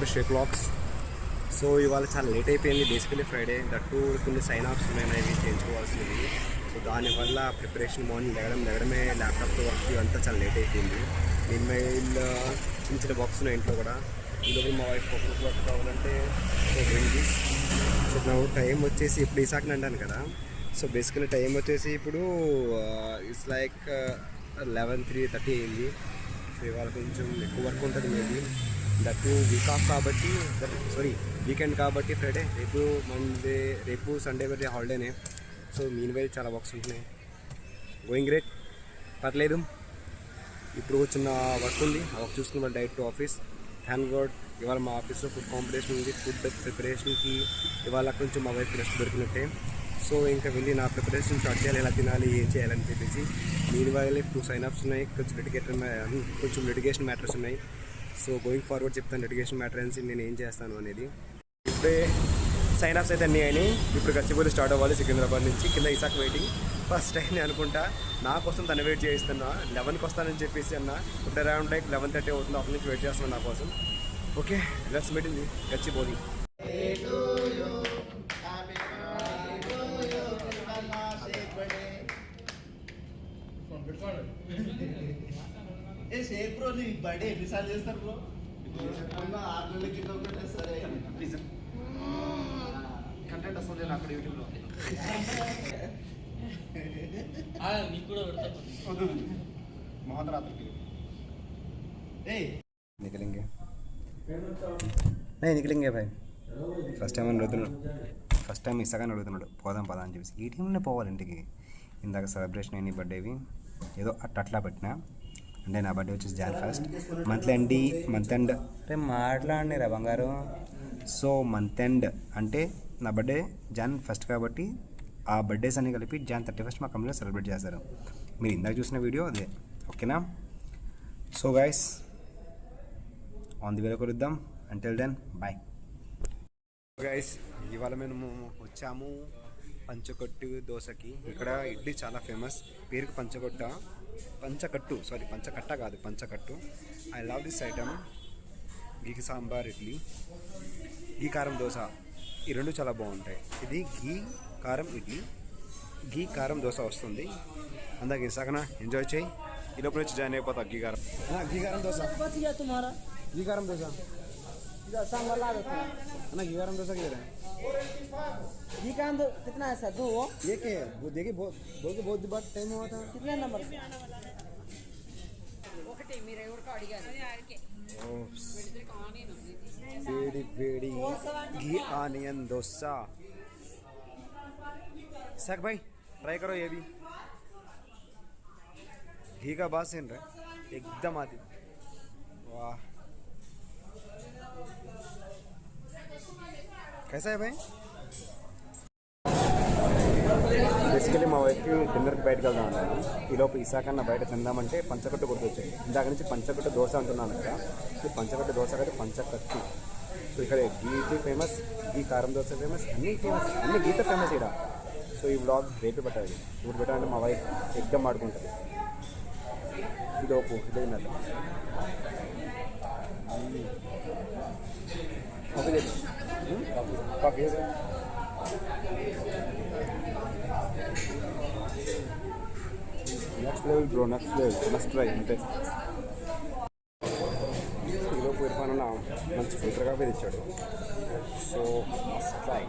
To Sheikh lakhs. So ఇవాళ చాలా late అయిపోయింది, బేసికలీ ఫ్రైడే. దట్టు కొన్ని సైన్ ఆఫ్స్ ఉన్నాయి, అవి చేయించుకోవాల్సినవి. సో దానివల్ల ప్రిపరేషన్ మార్నింగ్ లెగడమే ల్యాప్టాప్తో వర్క్ అంతా చాలా లేట్ అయిపోయింది. మెయిల్ చిన్న చిన్న బాక్స్ ఉన్నాయి ఇంట్లో కూడా. ఈలోపు మా వైఫ్ ఒక వర్క్ కావాలంటే సో డ్రింక్ దిస్. సో నా టైం వచ్చేసి ఇప్పుడు ఈసాకి అంటాను కదా. సో బేసికలీ టైం వచ్చేసి ఇప్పుడు ఇట్స్ లైక్ 11:30 అయింది. సో ఇవాళ కొంచెం ఎక్కువ వర్క్ ఉంటుంది మేబీ. దట్టు వీక్ ఆఫ్ కాబట్టి, వీకెండ్ కాబట్టి ఫ్రైడే. రేపు సండే వరకు హాలిడేనే. సో మీన్ వైల్ చాలా వర్క్స్ ఉంటున్నాయి. గోయింగ్ గ్రేట్, పర్లేదు. ఇప్పుడు చిన్న వర్క్ ఉంది, ఆ వర్క్ చూసుకుని వాళ్ళు direct to office. Thank God ఇవాళ మా ఆఫీస్లో ఫుడ్ కాంపిటీషన్ ఉంది. ఫుడ్ ప్రిపరేషన్కి ఇవాళ కొంచెం మా వైఫ్ రెస్ట్ దొరికినట్టే. సో ఇంకా వెళ్ళి నా ప్రిపరేషన్ స్టార్ట్ చేయాలి, ఎలా తినాలి, ఏం చేయాలని చెప్పేసి. మీన్ వైల్ 2 సైన్-అప్స్ ఉన్నాయి, కొంచెం లిటిగేషన్ మ్యాటర్స్ ఉన్నాయి. సో గోయింగ్ ఫార్వర్డ్ చెప్తాను లిటిగేషన్ మ్యాటర్ అనేసి నేను ఏం చేస్తాను అనేది. ఇప్పుడే సైన్-అప్స్ అయితే అన్నీ అయినాయి. ఇప్పుడు గచ్చిబౌలి స్టార్ట్ అవ్వాలి సికింద్రాబాద్ నుంచి. కింద ఇసాక్ వెయిటింగ్. ఫస్ట్ టైం నేను అనుకుంటా నా కోసం తను వెయిట్ చేయిస్తున్నా. 11కి వస్తానని చెప్పేసి అన్న. ఇప్పుడు అరౌండ్ లైక్ 11:30 అవుతుంది. అప్పటి నుంచి వెయిట్ చేస్తున్నాను నా కోసం. Okay, let's meet in Gachibowli. Bro నీ బర్త్డే ఎన్నిసార్లు చేస్తారు బ్రో? 6 నెలల కింద ఒకటే. సరే కంటెంట్ వస్తుంది అక్కడ యూట్యూబ్లో. మొహన్ రాత్రికి నిఖిలింగే భాయ్ ఫస్ట్ టైం అని అడుగుతున్నాడు. ఫస్ట్ టైం ఇస్తాగానే అడుగుతున్నాడు పోదాం పదా అని చెప్పేసి. ఈ టైంలో పోవాలి ఇంటికి. ఇందాక సెలబ్రేషన్ అయిన బర్త్డేవి ఏదో అట్లా పెట్టినా. అంటే నా బర్త్డే వచ్చేసి Jan 1st. మంత్ ఎండ్ అంటే మాట్లాడినాయి రా బంగారు. సో మంత్ ఎండ్ అంటే నా బర్త్డే Jan 1st కాబట్టి ఆ బర్త్డేస్ అన్ని కలిపి Jan 31st మా కంపెనీలో సెలబ్రేట్ చేస్తారు. మీరు ఇందాక చూసిన వీడియో అదే, ఓకేనా? సో గైస్ ఆన్ ది వేలో కలుద్దాం. Until then bye guys. ఇవాళ మేము వచ్చాము పంచకట్టు దోశకి. ఇక్కడ ఇడ్లీ చాలా ఫేమస్, పేరుకి పంచకట్ట కాదు పంచకట్టు. I love this item. Ghee sambar idli, ghee కారం దోశ, ఈ రెండు చాలా బాగుంటాయి. ఇది గీ కారం ఇడ్లీ, గీ కారం దోశ వస్తుంది. అందాక ఇసాకనా ఎంజాయ్ చేయి. ఈ లోపల వచ్చి జాయిన్ అయిపోతా. గీ కారం దోశ, గీ కారం దోశ ना घी गरम डोसा किधर है? घी का कितना है सर? 2 एक है वो देखिए बहुत बार टाइम हुआ था. कितने नंबर? वेड़ी घी आनियन डोसा. सक भाई ट्राई करो ये भी. घी का बात सीन रहा एकदम आती. वाह कैसा है भाई? బేసికలీ మా వైఫ్కి డిన్నర్కి బయటకు వెళ్దాం అన్నాను. ఈలోపు ఇసాకన్నా బయట తిందామంటే పంచకట్టు గుర్తొచ్చాయి. ఇందాక నుంచి పంచకట్టు దోశ అంటున్నాను కదా. ఇది పంచకట్టు దోశ కాదు, పంచకట్టు. సో ఇక్కడ గీ ఫేమస్, గీ కారం దోశ ఫేమస్, అన్నీ ఫేమస్, అన్ని గీత ఫేమస్ ఇక్కడ. సో ఈ బ్లాగ్ రేపు పెట్టాలి. ఇప్పుడు పెట్టాలంటే మా వైఫ్ ఎగ్దమ్ ఆడుకుంటుంది. ఈలోపు ఇదే తిన్నట్టు కాఫీ లేదు. Coffee next level bro, next level, must try అంతే. ఈలోపు ఇర్ఫాన్ అన్న మంచి ఫిల్టర్ కాఫీ తెచ్చాడు. So must try.